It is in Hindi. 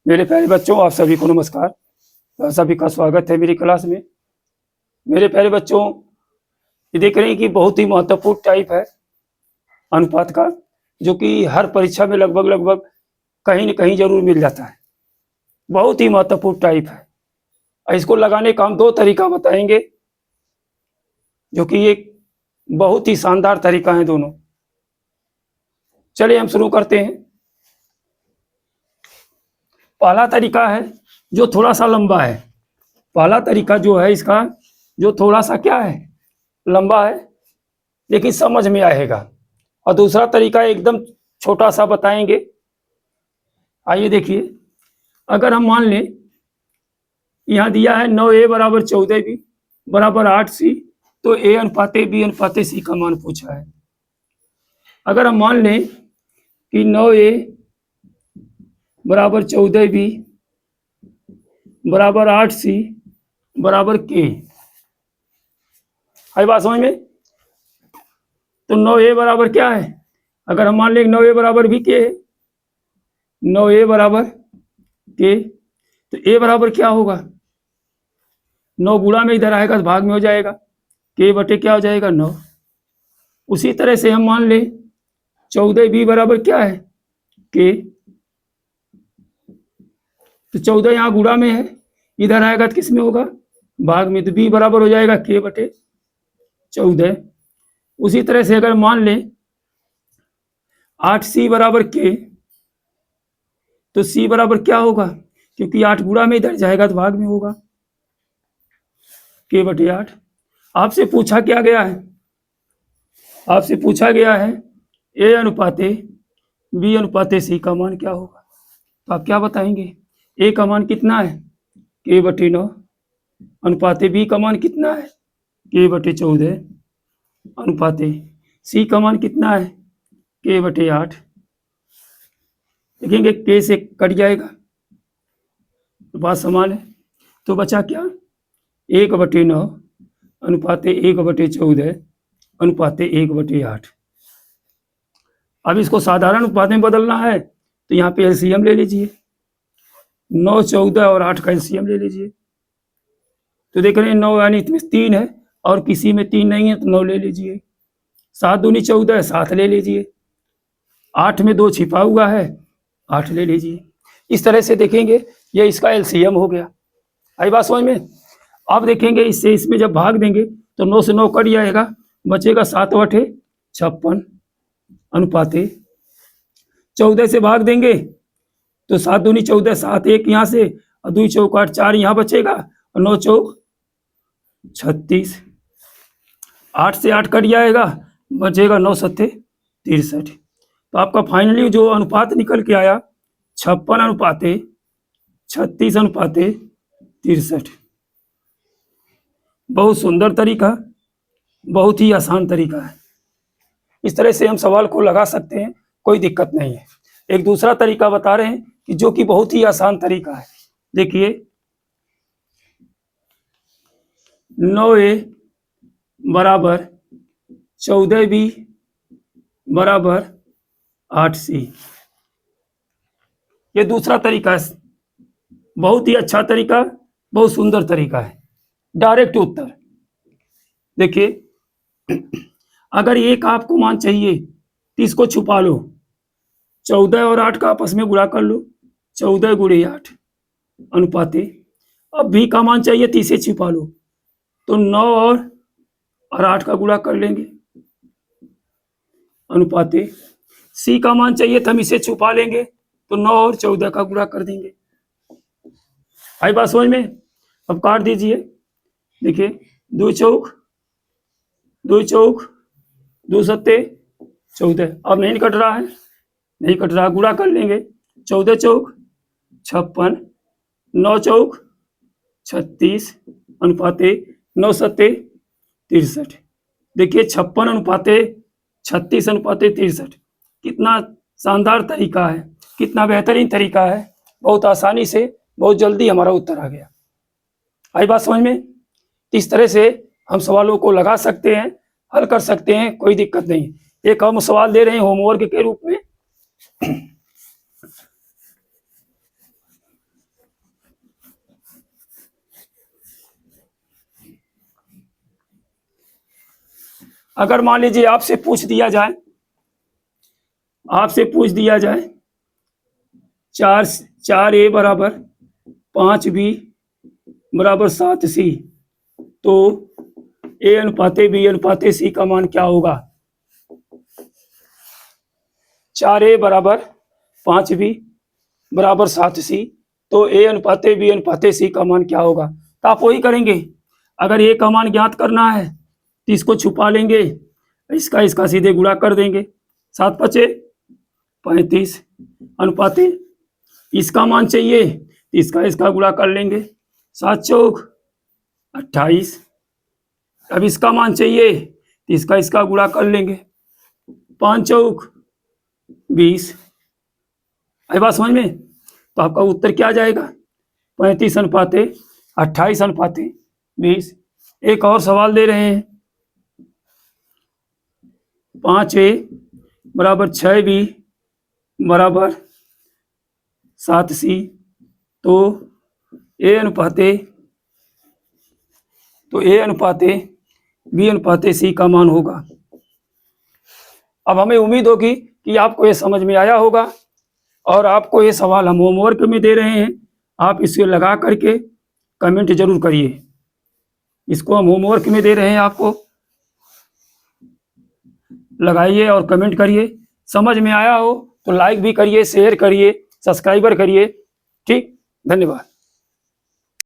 मेरे प्यारे बच्चों, आप सभी को नमस्कार। सभी का स्वागत है मेरी क्लास में। मेरे प्यारे बच्चों, ये देख रहे हैं कि बहुत ही महत्वपूर्ण टाइप है अनुपात का, जो कि हर परीक्षा में लगभग कहीं न कहीं जरूर मिल जाता है। बहुत ही महत्वपूर्ण टाइप है। इसको लगाने का हम दो तरीका बताएंगे, जो कि एक बहुत ही शानदार तरीका है दोनों। चलिए हम शुरू करते हैं। पहला तरीका है जो थोड़ा सा लंबा है। पहला तरीका जो है इसका, जो थोड़ा सा क्या है, लंबा है, लेकिन समझ में आएगा। और दूसरा तरीका एकदम छोटा सा बताएंगे। आइए देखिए, अगर हम मान लें यहाँ दिया है 9a बराबर 14b बराबर 8c, तो a अनुपाते b अनुपाते c का मान पूछा है। अगर हम मान लें कि 9a बराबर 14b बराबर 8c बराबर k, आई बात समझ में? तो 9a बराबर क्या है? अगर हम मान लें 9a बराबर भी k है, 9a बराबर k, तो a बराबर क्या होगा? 9 गुणा में इधर आएगा तो भाग में हो जाएगा, k बटे क्या हो जाएगा? 9। उसी तरह से हम मान लें 14b बराबर क्या है? k, तो 14 यहाँ गुणा में है, इधर आएगा तो किस में होगा? भाग में। तो b बराबर हो जाएगा k बटे 14। उसी तरह से अगर मान लें 8c बराबर k, तो c बराबर क्या होगा? क्योंकि 8 गुणा में इधर जाएगा तो भाग में होगा, k बटे 8। आपसे पूछा क्या गया है? आपसे पूछा गया है a अनुपाते b अनुपाते c का मान क्या होगा। तो आप क्या बताएंगे? a का मान कितना है? k बटे 9 अनुपाते b का मान कितना है? k बटे 14 अनुपाते c का मान कितना है? k बटे 8। देखेंगे k से कट जाएगा तो बात समान है। तो बचा क्या? 1 बटे 9 अनुपाते 1 बटे 14 अनुपाते 1 बटे 8। अब इसको साधारण अनुपात में बदलना है तो यहाँ पे एलसीएम ले लीजिए। 9, 14 और 8 का एलसीएम ले लीजिए। तो देख रहे हैं 9 यानी इसमें 3 है और किसी में 3 नहीं है, तो 9 ले लीजिए। 7 दूनी 14, 7 ले लीजिए। 8 में 2 छिपा हुआ है, 8 ले लीजिए। इस तरह से देखेंगे ये इसका एलसीएम हो गया। आई बात समझ में? अब देखेंगे इससे इसमें जब भाग देंगे तो 9 से 9 कट जाएगा, बचेगा 7 बटे 56 अनुपाते 14 से भाग देंगे तो 7 दूनी 14, 7 1 यहाँ से और 2 चौक 8, 4 यहाँ बचेगा और 9 चौक 36। 8 से 8 कट जाएगा, बचेगा 9 सत्ते 63। तो आपका फाइनली जो अनुपात निकल के आया 56 अनुपाते 36 अनुपाते 63। बहुत सुंदर तरीका, बहुत ही आसान तरीका है। इस तरह से हम सवाल को लगा सकते हैं, कोई दिक्कत नहीं है। एक दूसरा तरीका बता रहे हैं कि जो कि बहुत ही आसान तरीका है। देखिए 9a बराबर 14b बराबर 8c, ये दूसरा तरीका है। बहुत ही अच्छा तरीका, बहुत सुंदर तरीका है। डायरेक्ट उत्तर। देखिए अगर एक आपको मान चाहिए तो इसको छुपा लो, 14 और 8 का आपस में गुणा कर लो, 14 गुणे 8 अनुपाते। अब b का मान चाहिए तो इसे छुपा लो, तो 9 और 8 का गुणा कर लेंगे अनुपाते। c का मान चाहिए तो हम इसे छुपा लेंगे, तो 9 और 14 का गुणा कर देंगे। आई बात समझ में? अब काट दीजिए। देखिए 2 चौक 2 चौक 2 सत्ते 14। अब नहीं कट रहा है, नहीं कट रहा, गुणा कर लेंगे। 14 चौक 56, 9 चौक 36 अनुपाते 9 सत्ते 63। देखिए 56 अनुपाते 36 अनुपाते 63, कितना शानदार तरीका है, कितना बेहतरीन तरीका है। बहुत आसानी से, बहुत जल्दी हमारा उत्तर आ गया। आई बात समझ में? इस तरह से हम सवालों को लगा सकते हैं, हल कर सकते हैं, कोई दिक्कत नहीं। एक हम सवाल दे रहे हैं होमवर्क के रूप में। अगर मान लीजिए आपसे पूछ दिया जाए 4A बराबर 5B बराबर 7C, तो A अनुपाते B अनुपाते C का मान क्या होगा? 4A बराबर 5B बराबर 7C, तो A अनुपाते B अनुपाते C का मान क्या होगा? तो आप वही करेंगे। अगर A का मान ज्ञात करना है तो इसको छुपा लेंगे, इसका सीधे गुणा कर देंगे। 7 पचे 35 अनुपाते इसका मान चाहिए तो इसका गुणा कर लेंगे। 7 चौक 28। अब इसका मान चाहिए तो इसका गुणा कर लेंगे। 5 चौक 20। आई बात समझ में? तो आपका उत्तर क्या जाएगा? 35 अनुपाते 28 अनुपाते 20। एक और सवाल दे रहे हैं। 5A बराबर 6B बराबर 7C, तो A अनुपाते B अनुपाते C का मान होगा। अब हमें उम्मीद होगी कि आपको ये समझ में आया होगा, और आपको ये सवाल हम होमवर्क में दे रहे हैं, आप इसे लगा करके कमेंट जरूर करिए। इसको हम होमवर्क में दे रहे हैं, आपको लगाइए और कमेंट करिए। समझ में आया हो तो लाइक भी करिए, शेयर करिए, सब्सक्राइबर करिए। ठीक, धन्यवाद।